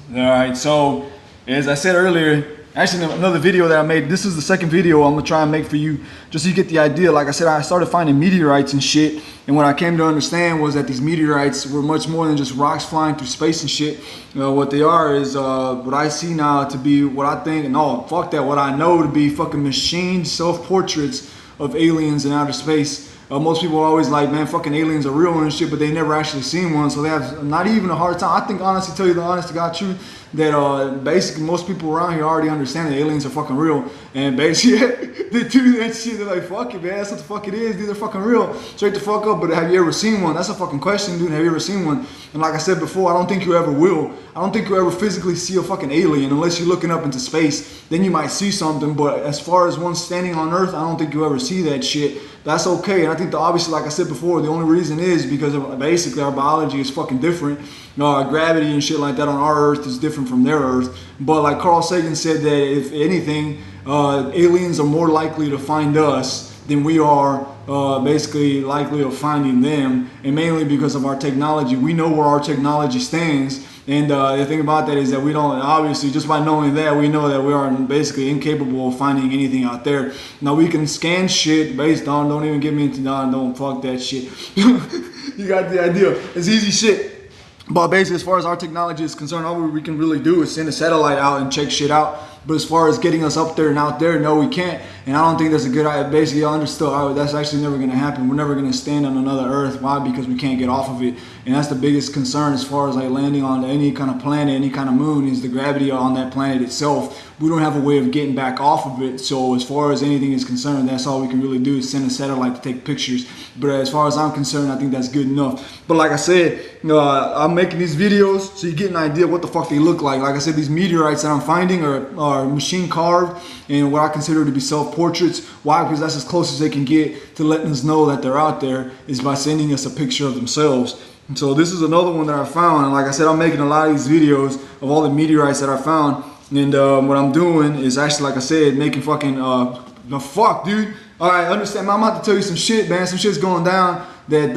Alright, so as I said earlier, actually another video that I made, this is the second video I'm gonna try and make for you, just so you get the idea. Like I said, I started finding meteorites and shit, and what I came to understand was that these meteorites were much more than just rocks flying through space and shit. What they are is what I see now to be, what I think, no, fuck that, what I know to be fucking machined self-portraits of aliens in outer space. Most people are always like, man, fucking aliens are real and shit, but they never actually seen one, so they have not even a hard time. I think, honestly, tell you the honest to God truth, that basically most people around here already understand that aliens are fucking real, and basically they do that shit. They're like, fuck it, man, that's what the fuck it is, dude. They're fucking real, straight the fuck up. But have you ever seen one? That's a fucking question, dude. Have you ever seen one? And like I said before, I don't think you ever will. I don't think you'll ever physically see a fucking alien unless you're looking up into space. Then you might see something, but as far as one standing on Earth, I don't think you'll ever see that shit. That's okay. And I think obviously, like I said before, the only reason is because of basically our biology is fucking different. Gravity and shit like that on our Earth is different from their Earth. But like Carl Sagan said, that if anything, aliens are more likely to find us than we are basically likely of finding them, and mainly because of our technology. We know where our technology stands, and the thing about that is that we don't, obviously, just by knowing that, we know that we are basically incapable of finding anything out there. Now we can scan shit based on, don't even get me into, don't fuck that shit. You got the idea. It's easy shit. But basically, as far as our technology is concerned, all we can really do is send a satellite out and check shit out. But as far as getting us up there and out there, no, we can't. And I don't think that's a good idea. Basically, I understood that's actually never going to happen. We're never going to stand on another Earth. Why? Because we can't get off of it. And that's the biggest concern as far as like landing on any kind of planet, any kind of moon, is the gravity on that planet itself. We don't have a way of getting back off of it. So as far as anything is concerned, that's all we can really do is send a satellite to take pictures. But as far as I'm concerned, I think that's good enough. But like I said, I'm making these videos so you get an idea of what the fuck they look like. Like I said, these meteorites that I'm finding are machine carved and what I consider to be self-portraits. Why? Because that's as close as they can get to letting us know that they're out there, is by sending us a picture of themselves. And so this is another one that I found, and like I said, I'm making a lot of these videos of all the meteorites that I found. And what I'm doing is actually, like I said, making fucking the fuck, dude. All right, understand? I'm about to tell you some shit, man. Some shit's going down that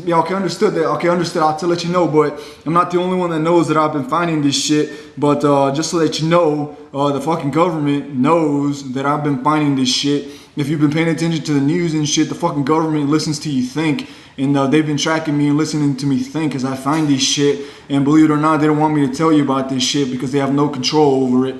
y'all can understood that. Okay, understood. I'll to let you know, but I'm not the only one that knows that I've been finding this shit. But just so that you know, the fucking government knows that I've been finding this shit. If you've been paying attention to the news and shit, the fucking government listens to you think. And they've been tracking me and listening to me think as I find this shit. And believe it or not, they don't want me to tell you about this shit because they have no control over it.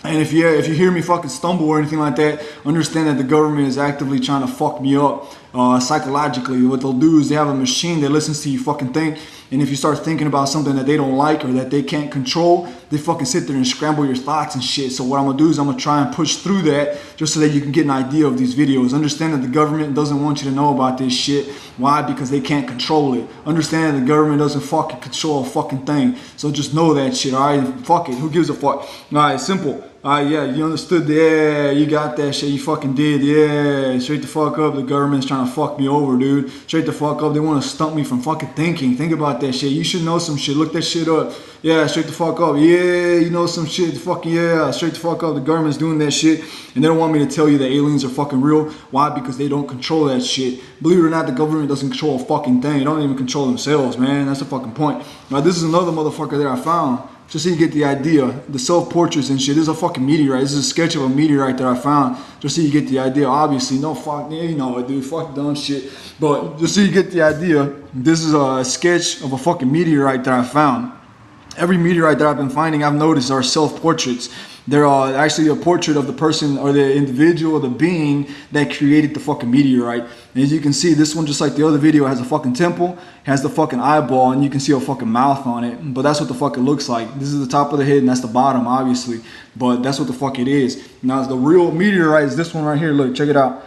And if you hear me fucking stumble or anything like that, understand that the government is actively trying to fuck me up psychologically. What they'll do is they have a machine that listens to you fucking think, and if you start thinking about something that they don't like or that they can't control, they fucking sit there and scramble your thoughts and shit. So what I'm gonna do is I'm gonna try and push through that just so that you can get an idea of these videos. Understand that the government doesn't want you to know about this shit. Why? Because they can't control it. Understand that the government doesn't fucking control a fucking thing. So just know that shit, alright? Fuck it. Who gives a fuck? Alright, simple. Alright, yeah, you understood. Yeah, you got that shit. You fucking did. Yeah, straight the fuck up. The government's trying to fuck me over, dude. Straight the fuck up. They want to stump me from fucking thinking. Think about that shit. You should know some shit. Look that shit up. Yeah, straight the fuck up. Yeah, you know some shit. Fucking yeah, straight the fuck up. The government's doing that shit, and they don't want me to tell you that aliens are fucking real. Why? Because they don't control that shit. Believe it or not, the government doesn't control a fucking thing. They don't even control themselves, man. That's the fucking point. Now, this is another motherfucker that I found. Just so you get the idea, the self-portraits and shit. This is a fucking meteorite. This is a sketch of a meteorite that I found. Just so you get the idea. Obviously, no fuck, yeah, you know it, dude. Fuck dumb shit. But just so you get the idea, this is a sketch of a fucking meteorite that I found. Every meteorite that I've been finding, I've noticed, are self-portraits. They're actually a portrait of the person or the individual or the being that created the fucking meteorite. And as you can see, this one, just like the other video, has a fucking temple, has the fucking eyeball, and you can see a fucking mouth on it. But that's what the fuck it looks like. This is the top of the head and that's the bottom, obviously. But that's what the fuck it is. Now, the real meteorite is this one right here. Look, check it out.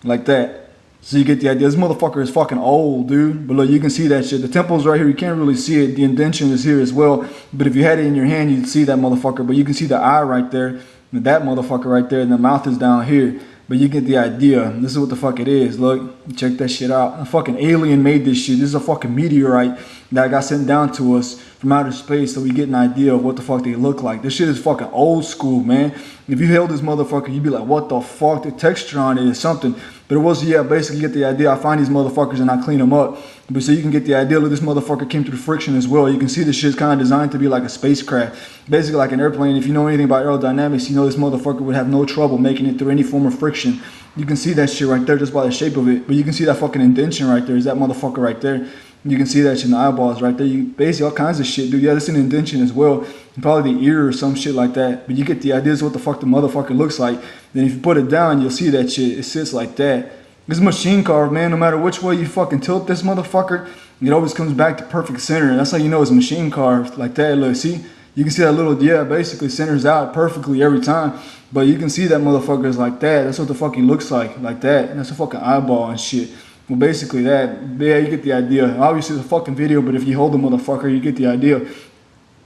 Like that. So you get the idea. This motherfucker is fucking old, dude. But look, you can see that shit. The temple's right here. You can't really see it. The indentation is here as well. But if you had it in your hand, you'd see that motherfucker. But you can see the eye right there. And that motherfucker right there. And the mouth is down here. But you get the idea. This is what the fuck it is. Look, check that shit out. A fucking alien made this shit. This is a fucking meteorite that got sent down to us from outer space, so we get an idea of what the fuck they look like. This shit is fucking old school, man. If you held this motherfucker, you'd be like, what the fuck? The texture on it is something. But it was, yeah, basically get the idea. I find these motherfuckers and I clean them up. But so you can get the idea, look, this motherfucker came through friction as well. You can see this shit's kind of designed to be like a spacecraft. Basically like an airplane. If you know anything about aerodynamics, you know this motherfucker would have no trouble making it through any form of friction. You can see that shit right there just by the shape of it. But you can see that fucking indentation right there. Is that motherfucker right there. You can see that shit in the eyeballs right there. You basically all kinds of shit, dude. Yeah, this is an indentation as well. Probably the ear or some shit like that. But you get the ideas what the fuck the motherfucker looks like. Then if you put it down, you'll see that shit. It sits like that. This machine carved, man. No matter which way you fucking tilt this motherfucker, it always comes back to perfect center. And that's how you know it's machine carved like that. Look, see? You can see that little, yeah, basically centers out perfectly every time. But you can see that motherfucker is like that. That's what the fuck he looks like that. And that's a fucking eyeball and shit. Well, basically that, yeah, you get the idea. Obviously it's a fucking video, but if you hold the motherfucker, you get the idea.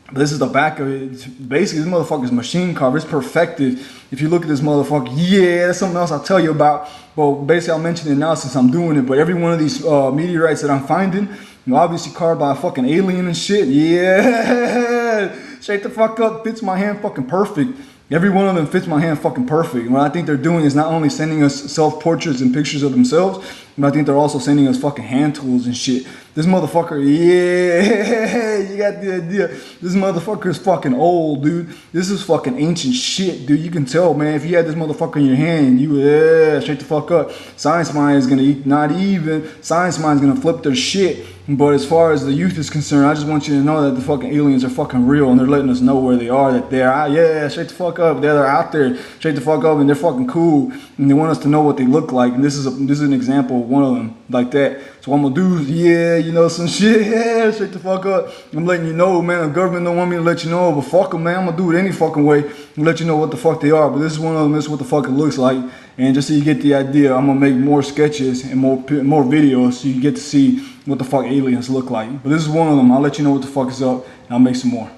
But this is the back of it. It's basically, this motherfucker's machine carved. It's perfected. If you look at this motherfucker, yeah, that's something else I'll tell you about. Well, basically I'll mention it now since I'm doing it. But every one of these meteorites that I'm finding, you know, obviously carved by a fucking alien and shit. Yeah, straight the fuck up. Fits my hand fucking perfect. Every one of them fits my hand fucking perfect. And what I think they're doing is not only sending us self-portraits and pictures of themselves, but I think they're also sending us fucking hand tools and shit. This motherfucker, yeah, you got the idea. This motherfucker is fucking old, dude. This is fucking ancient shit, dude. You can tell, man. If you had this motherfucker in your hand, you, yeah, straight the fuck up. Science mind is gonna eat, not even. Science mind is gonna flip their shit. But as far as the youth is concerned, I just want you to know that the fucking aliens are fucking real and they're letting us know where they are, that they're out, yeah, straight the fuck up. They're out there, straight the fuck up, and they're fucking cool. And they want us to know what they look like. And this is an example of one of them, like that. So what I'm gonna do is, yeah, you know, some shit, yeah, straight the fuck up. I'm letting you know, man, the government don't want me to let you know, but fuck them, man, I'm gonna do it any fucking way and let you know what the fuck they are. But this is one of them, this is what the fuck it looks like. And just so you get the idea, I'm gonna make more sketches and more videos so you get to see what the fuck aliens look like. But this is one of them. I'll let you know what the fuck is up and I'll make some more.